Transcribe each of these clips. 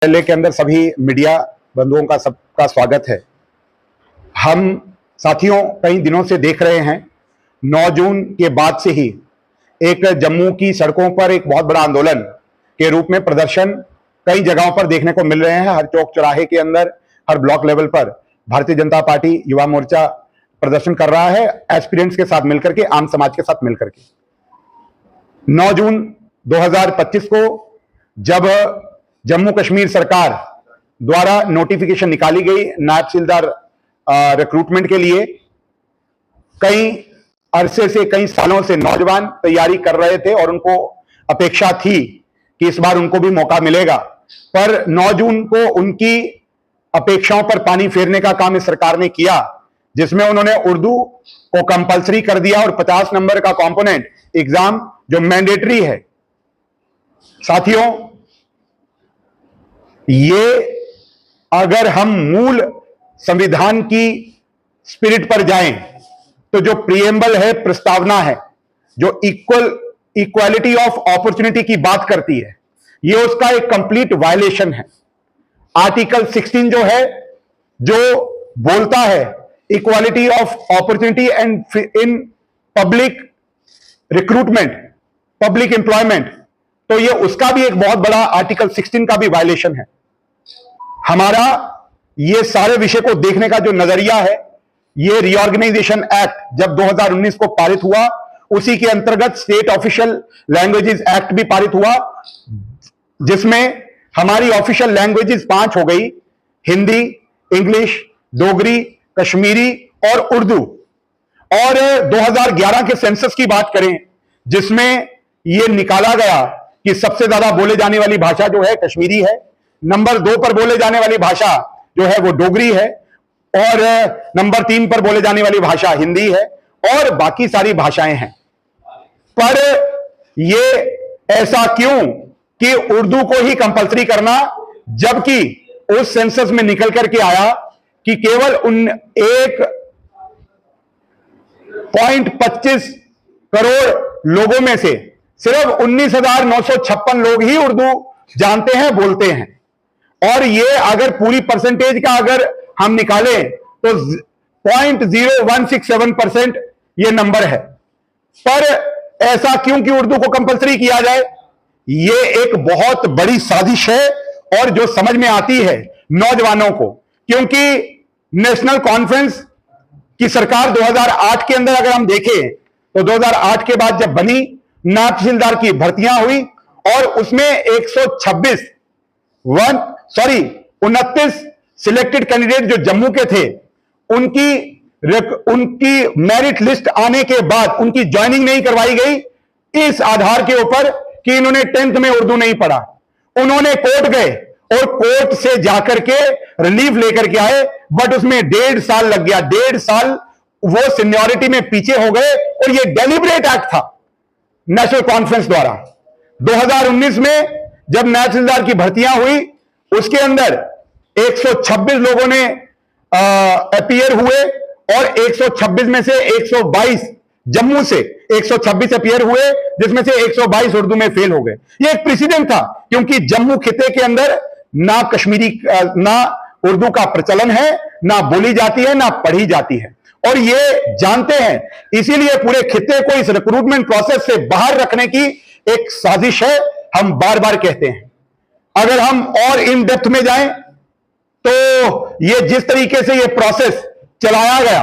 न्यायालय के अंदर सभी मीडिया बंधुओं का सबका स्वागत है। हम साथियों कई दिनों से देख रहे हैं 9 जून के बाद से ही एक जम्मू की सड़कों पर एक बहुत बड़ा आंदोलन के रूप में प्रदर्शन कई जगहों पर देखने को मिल रहे हैं। हर चौक चौराहे के अंदर, हर ब्लॉक लेवल पर भारतीय जनता पार्टी युवा मोर्चा प्रदर्शन कर रहा है, एस्पिरेंट्स के साथ मिलकर के, आम समाज के साथ मिलकर के। 9 जून 2025 को जब जम्मू कश्मीर सरकार द्वारा नोटिफिकेशन निकाली गई नायब तहसीलदार रिक्रूटमेंट के लिए, कई अरसे से, कई सालों से नौजवान तैयारी कर रहे थे और उनको अपेक्षा थी कि इस बार उनको भी मौका मिलेगा। पर 9 जून को उनकी अपेक्षाओं पर पानी फेरने का काम इस सरकार ने किया, जिसमें उन्होंने उर्दू को कंपलसरी कर दिया और 50 नंबर का कंपोनेंट एग्जाम जो मैंडेटरी है। साथियों, ये अगर हम मूल संविधान की स्पिरिट पर जाएं तो जो प्रीएम्बल है, प्रस्तावना है, जो इक्वालिटी ऑफ अपॉर्चुनिटी की बात करती है, ये उसका एक कंप्लीट वायलेशन है। आर्टिकल 16 जो है, जो बोलता है equality of opportunity and in public recruitment, public employment, तो ये उसका भी एक बहुत बड़ा आर्टिकल 16 का भी वायलेशन है। हमारा ये सारे विषय को देखने का जो नजरिया है, ये रीऑर्गेनाइजेशन एक्ट जब 2019 को पारित हुआ, उसी के अंतर्गत स्टेट ऑफिशियल लैंग्वेजेस एक्ट भी पारित हुआ, जिसमें हमारी ऑफिशियल लैंग्वेजेस 5 हो गई: हिंदी, इंग्लिश, डोगरी, कश्मीरी और उर्दू। और 2011 के सेंसस की बात करें, जिसमें यह निकाला गया कि सबसे ज्यादा बोले जाने वाली भाषा जो है कश्मीरी है, नंबर 2 पर बोले जाने वाली भाषा जो है वो डोगरी है, और नंबर 3 पर बोले जाने वाली भाषा हिंदी है, और बाकी सारी भाषाएं हैं। पर ये ऐसा क्यों कि उर्दू को ही कंपलसरी करना, जबकि उस सेंसस में निकल करके आया कि केवल 1.25 करोड़ लोगों में से सिर्फ 19,956 लोग ही उर्दू जानते हैं, बोलते हैं। और ये अगर पूरी परसेंटेज का अगर हम निकालें तो 0.0167% ये नंबर है। पर ऐसा क्यों कि उर्दू को कंपलसरी किया जाए? ये एक बहुत बड़ी साजिश है और जो समझ में आती है नौजवानों को, क्योंकि नेशनल कॉन्फ्रेंस की सरकार 2008 के अंदर अगर हम देखें तो 2008 के बाद जब बनी, नायब तहसीलदार की भर्तियां हुई और उसमें 29 सिलेक्टेड कैंडिडेट जो जम्मू के थे, उनकी मेरिट लिस्ट आने के बाद उनकी ज्वाइनिंग नहीं करवाई गई, इस आधार के ऊपर कि इन्होंने 10th में उर्दू नहीं पढ़ा। उन्होंने कोर्ट गए और कोर्ट से जाकर के रिलीफ लेकर के आए, बट उसमें 1.5 साल लग गया। 1.5 साल वो सीनियरिटी में पीछे हो गए, और ये डेलिब्रेट एक्ट था नेशनल कॉन्फ्रेंस द्वारा। 2019 में जब नायब तहसीलदार की भर्तियां हुई, उसके अंदर 126 लोगों ने अपीयर हुए, और 126 में से 122 जम्मू से 126 अपीयर हुए, जिसमें से 122 उर्दू में फेल हो गए। ये एक प्रेसिडेंट था, क्योंकि जम्मू खिते के अंदर ना कश्मीरी, ना उर्दू का प्रचलन है, ना बोली जाती है, ना पढ़ी जाती है, और ये जानते हैं। इसीलिए पूरे खिते को इस रिक्रूटमेंट प्रोसेस से बाहर रखने की एक साजिश है, हम बार बार कहते हैं। अगर हम और इन डेप्थ में जाएं तो ये जिस तरीके से ये प्रोसेस चलाया गया,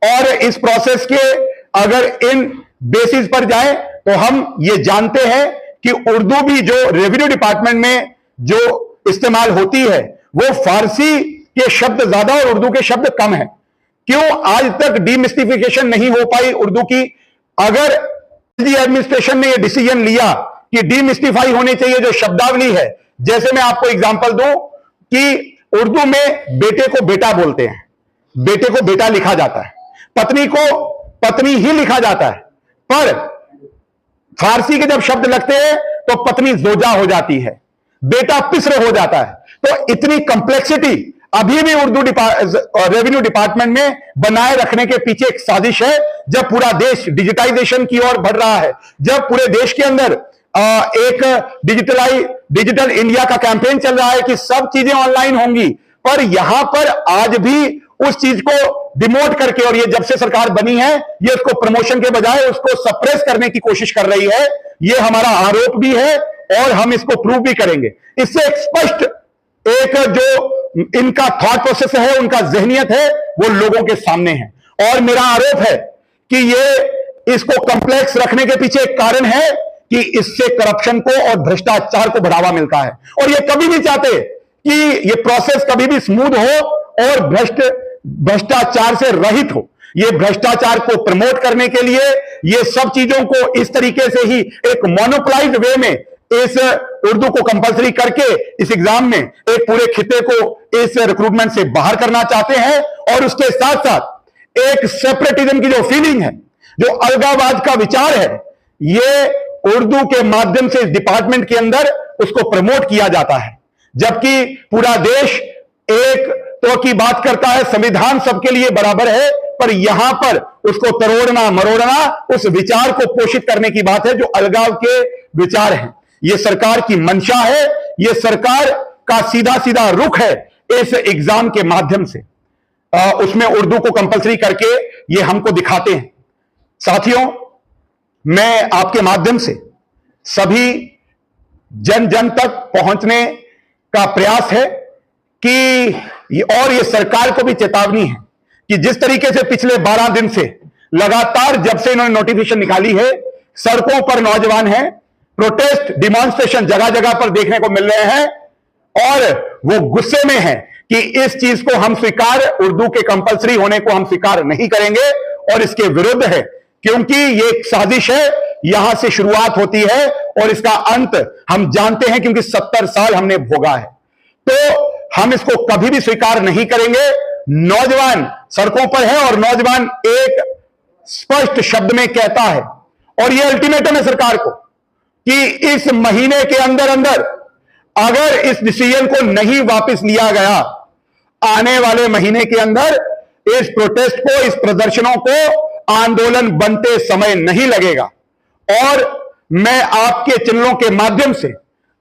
और इस प्रोसेस के अगर इन बेसिस पर जाएं तो हम ये जानते हैं कि उर्दू भी जो रेवेन्यू डिपार्टमेंट में जो इस्तेमाल होती है, वो फारसी के शब्द ज्यादा और उर्दू के शब्द कम है। क्यों आज तक डीमिस्टिफिकेशन नहीं हो पाई उर्दू की? अगर एडमिनिस्ट्रेशन ने यह डिसीजन लिया कि डीमिस्टिफाई होनी चाहिए जो शब्दावली है, जैसे मैं आपको एग्जांपल दूं कि उर्दू में बेटे को बेटा बोलते हैं, बेटे को बेटा लिखा जाता है, पत्नी को पत्नी ही लिखा जाता है, पर फारसी के जब शब्द लगते हैं तो पत्नी जोजा हो जाती है, बेटा पिस्र हो जाता है। तो इतनी कंप्लेक्सिटी अभी भी उर्दू रेवेन्यू डिपार्टमेंट में बनाए रखने के पीछे एक साजिश है। जब पूरा देश डिजिटाइजेशन की ओर बढ़ रहा है, जब पूरे देश के अंदर एक डिजिटल इंडिया का कैंपेन चल रहा है कि सब चीजें ऑनलाइन होंगी, पर यहां पर आज भी उस चीज को डिमोट करके, और ये जब से सरकार बनी है ये उसको प्रमोशन के बजाय उसको सप्रेस करने की कोशिश कर रही है। ये हमारा आरोप भी है और हम इसको प्रूव भी करेंगे। इससे एक स्पष्ट एक जो इनका थॉट प्रोसेस है, उनका जहनियत है, वो लोगों के सामने है। और मेरा आरोप है कि ये इसको कॉम्प्लेक्स रखने के पीछे एक कारण है कि इससे करप्शन को और भ्रष्टाचार को बढ़ावा मिलता है, और ये कभी नहीं चाहते कि ये प्रोसेस कभी भी स्मूथ हो और भ्रष्टाचार से रहित हो। ये भ्रष्टाचार को प्रमोट करने के लिए ये सब चीजों को इस तरीके से ही एक मोनोपोलाइज्ड वे में इस उर्दू को कंपलसरी करके इस एग्जाम में एक पूरे खिते को इस रिक्रूटमेंट से बाहर करना चाहते हैं। और उसके साथ साथ एक सेपरेटिज्म की जो फीलिंग है, जो अलगाववाद का विचार है, ये उर्दू के माध्यम से इस डिपार्टमेंट के अंदर उसको प्रमोट किया जाता है। जबकि पूरा देश एक तो की बात करता है, संविधान सबके लिए बराबर है, पर यहां पर उसको तरोड़ना मरोड़ना उस विचार को पोषित करने की बात है जो अलगाव के विचार हैं। यह सरकार की मंशा है, यह सरकार का सीधा सीधा रुख है इस एग्जाम के माध्यम से। उसमें उर्दू को कंपलसरी करके ये हमको दिखाते हैं। साथियों, मैं आपके माध्यम से सभी जन जन तक पहुंचने का प्रयास है कि ये सरकार को भी चेतावनी है कि जिस तरीके से पिछले 12 दिन से लगातार जब से इन्होंने नोटिफिकेशन निकाली है, सड़कों पर नौजवान हैं, प्रोटेस्ट डिमॉन्स्ट्रेशन जगह जगह पर देखने को मिल रहे हैं, और वो गुस्से में हैं कि इस चीज को हम स्वीकार, उर्दू के कंपलसरी होने को हम स्वीकार नहीं करेंगे और इसके विरुद्ध है, क्योंकि ये एक साजिश है। यहां से शुरुआत होती है और इसका अंत हम जानते हैं, क्योंकि 70 साल हमने भोगा है। तो हम इसको कभी भी स्वीकार नहीं करेंगे। नौजवान सड़कों पर है और नौजवान एक स्पष्ट शब्द में कहता है, और यह अल्टीमेटम है सरकार को, कि इस महीने के अंदर अंदर अगर इस डिसीजन को नहीं वापस लिया गया, आने वाले महीने के अंदर इस प्रोटेस्ट को, इस प्रदर्शनों को आंदोलन बनते समय नहीं लगेगा। और मैं आपके चैनलों के माध्यम से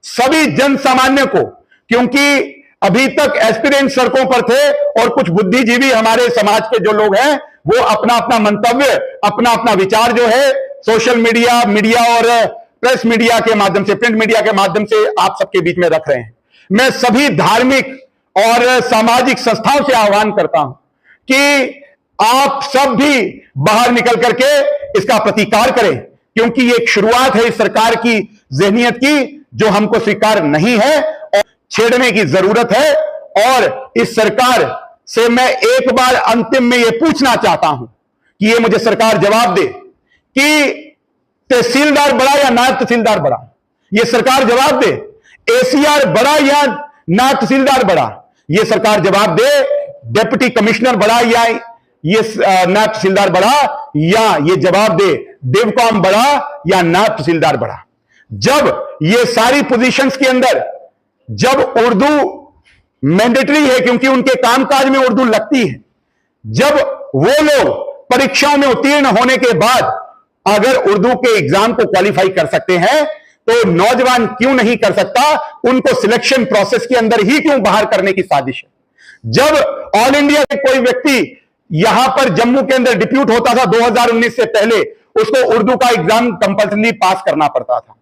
सभी जन सामान्य को, क्योंकि अभी तक एस्पिरेंट सड़कों पर थे और कुछ बुद्धिजीवी हमारे समाज के जो लोग हैं, वो अपना अपना मंतव्य, अपना अपना विचार जो है सोशल मीडिया और प्रेस मीडिया के माध्यम से, प्रिंट मीडिया के माध्यम से आप सबके बीच में रख रहे हैं। मैं सभी धार्मिक और सामाजिक संस्थाओं से आह्वान करता हूं कि आप सब भी बाहर निकल करके इसका प्रतिकार करें, क्योंकि ये एक शुरुआत है इस सरकार की जहनियत की, जो हमको स्वीकार नहीं है और छेड़ने की जरूरत है। और इस सरकार से मैं एक बार अंतिम में यह पूछना चाहता हूं कि ये मुझे सरकार जवाब दे कि तहसीलदार बड़ा या नायब तहसीलदार बड़ा? ये सरकार जवाब दे। एसीआर बड़ा या नायब तहसीलदार बड़ा? ये सरकार जवाब दे। डिप्टी कमिश्नर बड़ा या ये नायब तहसीलदार बड़ा? या ये जवाब दे डिवकॉम बड़ा या नायब तहसीलदार बड़ा? जब ये सारी पोजीशंस के अंदर जब उर्दू मैंडेटरी है, क्योंकि उनके कामकाज में उर्दू लगती है, जब वो लोग परीक्षाओं में उत्तीर्ण होने के बाद अगर उर्दू के एग्जाम को क्वालिफाई कर सकते हैं, तो नौजवान क्यों नहीं कर सकता? उनको सिलेक्शन प्रोसेस के अंदर ही क्यों बाहर करने की साजिश है? जब ऑल इंडिया के कोई व्यक्ति यहां पर जम्मू के अंदर डिप्यूट होता था 2019 से पहले, उसको उर्दू का एग्जाम कंपल्सरी पास करना पड़ता था।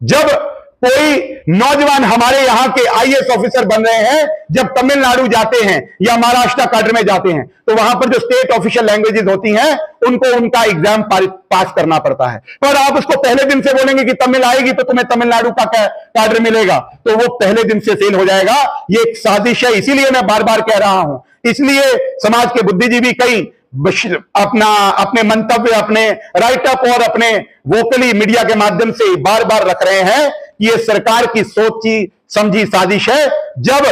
जब कोई नौजवान हमारे यहां के आईएएस ऑफिसर बन रहे हैं, जब तमिलनाडु जाते हैं या महाराष्ट्र काडर में जाते हैं, तो वहां पर जो स्टेट ऑफिशियल लैंग्वेजेस होती हैं, उनको उनका एग्जाम पास करना पड़ता है। पर आप उसको पहले दिन से बोलेंगे कि तमिल आएगी तो तुम्हें तमिलनाडु का काडर मिलेगा, तो वो पहले दिन से फेल हो जाएगा। ये एक साजिश है, इसीलिए मैं बार बार कह रहा हूं। इसलिए समाज के बुद्धिजीवी कई अपने मंतव्य, अपने राइटअप और अपने वोकली मीडिया के माध्यम से बार बार रख रहे हैं कि ये सरकार की सोची समझी साजिश है। जब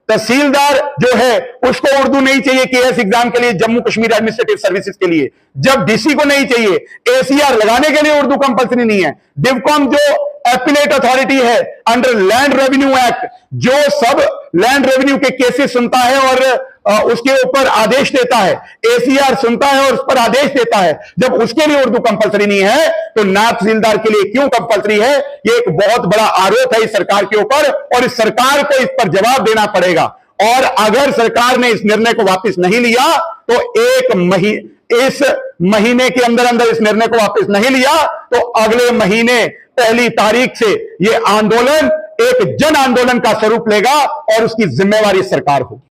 तहसीलदार जो है उसको उर्दू नहीं चाहिए केएस एग्जाम के लिए, जम्मू कश्मीर एडमिनिस्ट्रेटिव सर्विसेज के लिए, जब डीसी को नहीं चाहिए, एसीआर लगाने के लिए उर्दू कंपल्सरी नहीं है, डिवकॉम जो एपिलेट अथॉरिटी है अंडर लैंड रेवेन्यू एक्ट, जो सब लैंड रेवेन्यू के केसेस सुनता है और उसके ऊपर आदेश देता है, एसीआर सुनता है और उस पर आदेश देता है, जब उसके लिए उर्दू कंपलसरी नहीं है तो नायब तहसीलदार के लिए क्यों कंपलसरी है? ये एक बहुत बड़ा आरोप है इस सरकार के ऊपर और इस सरकार को इस पर जवाब देना पड़ेगा। और अगर सरकार ने इस निर्णय को वापस नहीं लिया तो इस महीने के अंदर अंदर इस निर्णय को वापस नहीं लिया तो अगले महीने 1 तारीख से यह आंदोलन एक जन आंदोलन का स्वरूप लेगा और उसकी जिम्मेवारी सरकार होगी।